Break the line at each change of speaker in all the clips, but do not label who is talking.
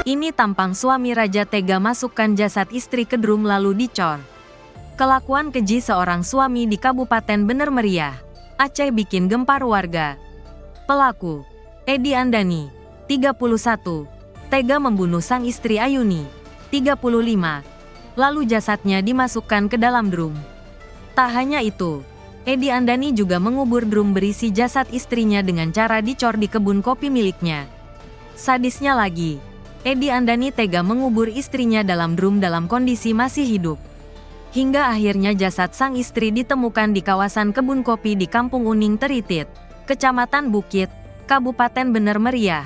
Ini tampang suami raja tega masukkan jasad istri ke drum lalu dicor. Kelakuan keji seorang suami di Kabupaten Bener Meriah, Aceh bikin gempar warga. Pelaku, Edi Andani, 31, tega membunuh sang istri Ayuni, 35, lalu jasadnya dimasukkan ke dalam drum. Tak hanya itu, Edi Andani juga mengubur drum berisi jasad istrinya dengan cara dicor di kebun kopi miliknya. Sadisnya lagi, Edi Andani tega mengubur istrinya dalam drum dalam kondisi masih hidup. Hingga akhirnya jasad sang istri ditemukan di kawasan kebun kopi di Kampung Uning Teritit, Kecamatan Bukit, Kabupaten Bener Meriah,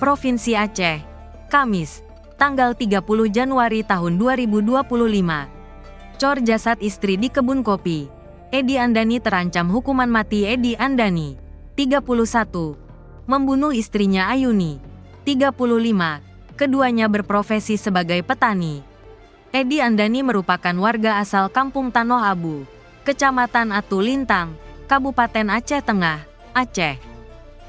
Provinsi Aceh, Kamis, tanggal 30 Januari tahun 2025. Cor jasad istri di kebun kopi. Edi Andani terancam hukuman mati. Edi Andani, 31, membunuh istrinya Ayuni, 35. Keduanya berprofesi sebagai petani. Edi Andani merupakan warga asal Kampung Tanoh Abu, Kecamatan Atu Lintang, Kabupaten Aceh Tengah, Aceh.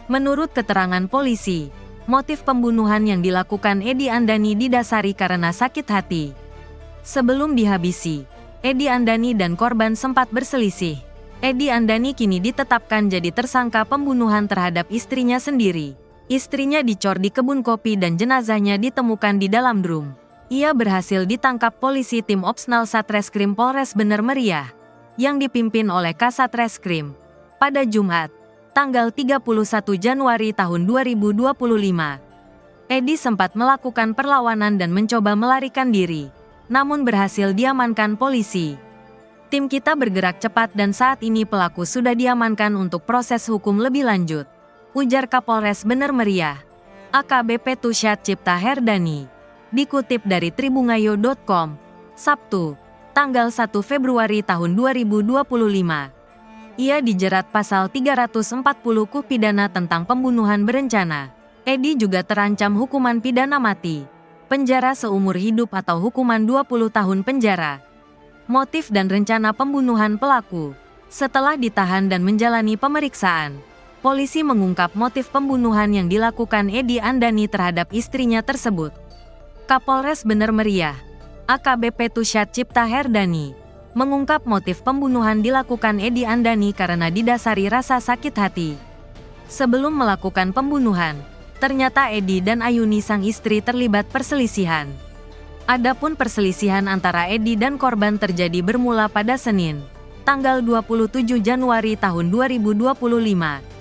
Menurut keterangan polisi, motif pembunuhan yang dilakukan Edi Andani didasari karena sakit hati. Sebelum dihabisi, Edi Andani dan korban sempat berselisih. Edi Andani kini ditetapkan jadi tersangka pembunuhan terhadap istrinya sendiri. Istrinya dicor di kebun kopi dan jenazahnya ditemukan di dalam drum. Ia berhasil ditangkap polisi tim Opsnal Satreskrim Polres Bener Meriah, yang dipimpin oleh Kasat Reskrim, pada Jumat, tanggal 31 Januari tahun 2025. Edi sempat melakukan perlawanan dan mencoba melarikan diri, namun berhasil diamankan polisi. Tim kita bergerak cepat dan saat ini pelaku sudah diamankan untuk proses hukum lebih lanjut, ujar Kapolres Bener Meriah, AKBP Tusyad Cipta Herdani. Dikutip dari tribungayo.com, Sabtu, tanggal 1 Februari tahun 2025. Ia dijerat pasal 340 KUH pidana tentang pembunuhan berencana. Edi juga terancam hukuman pidana mati, penjara seumur hidup atau hukuman 20 tahun penjara. Motif dan rencana pembunuhan pelaku. Setelah ditahan dan menjalani pemeriksaan, polisi mengungkap motif pembunuhan yang dilakukan Edi Andani terhadap istrinya tersebut. Kapolres Bener Meriah, AKBP Tusyad Cipta Herdani, mengungkap motif pembunuhan dilakukan Edi Andani karena didasari rasa sakit hati. Sebelum melakukan pembunuhan, ternyata Edi dan Ayuni sang istri terlibat perselisihan. Adapun perselisihan antara Edi dan korban terjadi bermula pada Senin, tanggal 27 Januari tahun 2025.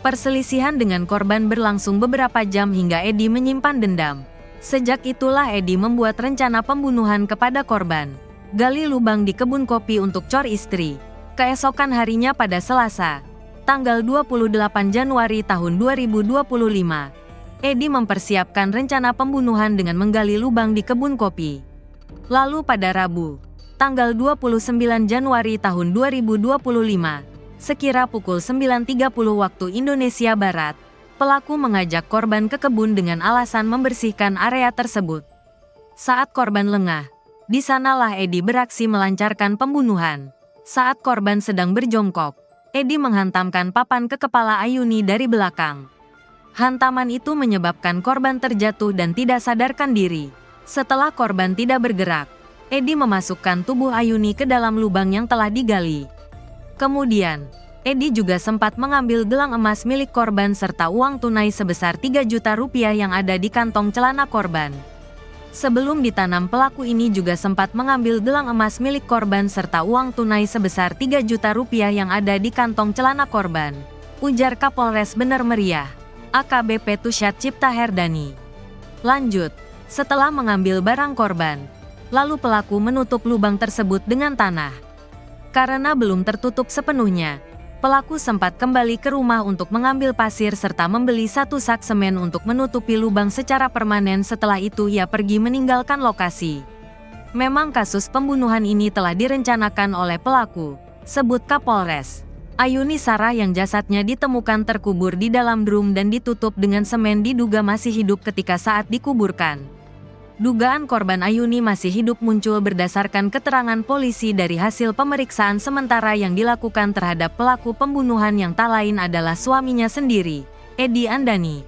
Perselisihan dengan korban berlangsung beberapa jam hingga Edi menyimpan dendam. Sejak itulah Edi membuat rencana pembunuhan kepada korban. Gali lubang di kebun kopi untuk cor istri. Keesokan harinya pada Selasa, tanggal 28 Januari tahun 2025, Edi mempersiapkan rencana pembunuhan dengan menggali lubang di kebun kopi. Lalu pada Rabu, tanggal 29 Januari tahun 2025, sekira pukul 9.30 waktu Indonesia Barat, pelaku mengajak korban ke kebun dengan alasan membersihkan area tersebut. Saat korban lengah, di sanalah Edi beraksi melancarkan pembunuhan. Saat korban sedang berjongkok, Edi menghantamkan papan ke kepala Ayuni dari belakang. Hantaman itu menyebabkan korban terjatuh dan tidak sadarkan diri. Setelah korban tidak bergerak, Edi memasukkan tubuh Ayuni ke dalam lubang yang telah digali. Kemudian, Edi juga sempat mengambil gelang emas milik korban serta uang tunai sebesar 3 juta rupiah yang ada di kantong celana korban. Sebelum ditanam, pelaku ini juga sempat mengambil gelang emas milik korban serta uang tunai sebesar 3 juta rupiah yang ada di kantong celana korban, ujar Kapolres Bener Meriah, AKBP Tusyad Cipta Herdani. Lanjut, setelah mengambil barang korban, lalu pelaku menutup lubang tersebut dengan tanah. Karena belum tertutup sepenuhnya, pelaku sempat kembali ke rumah untuk mengambil pasir serta membeli 1 sak semen untuk menutupi lubang secara permanen. Setelah itu ia pergi meninggalkan lokasi. Memang kasus pembunuhan ini telah direncanakan oleh pelaku, sebut Kapolres. Ayuni Sarah yang jasadnya ditemukan terkubur di dalam drum dan ditutup dengan semen diduga masih hidup ketika saat dikuburkan. Dugaan korban Ayuni masih hidup muncul berdasarkan keterangan polisi dari hasil pemeriksaan sementara yang dilakukan terhadap pelaku pembunuhan yang tak lain adalah suaminya sendiri, Edi Andani.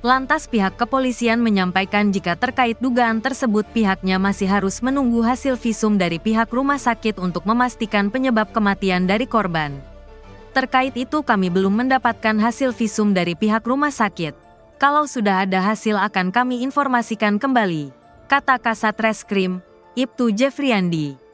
Lantas pihak kepolisian menyampaikan jika terkait dugaan tersebut pihaknya masih harus menunggu hasil visum dari pihak rumah sakit untuk memastikan penyebab kematian dari korban. Terkait itu kami belum mendapatkan hasil visum dari pihak rumah sakit. Kalau sudah ada hasil akan kami informasikan kembali, kata Kasat Reskrim, Ibtu Jeffriandi.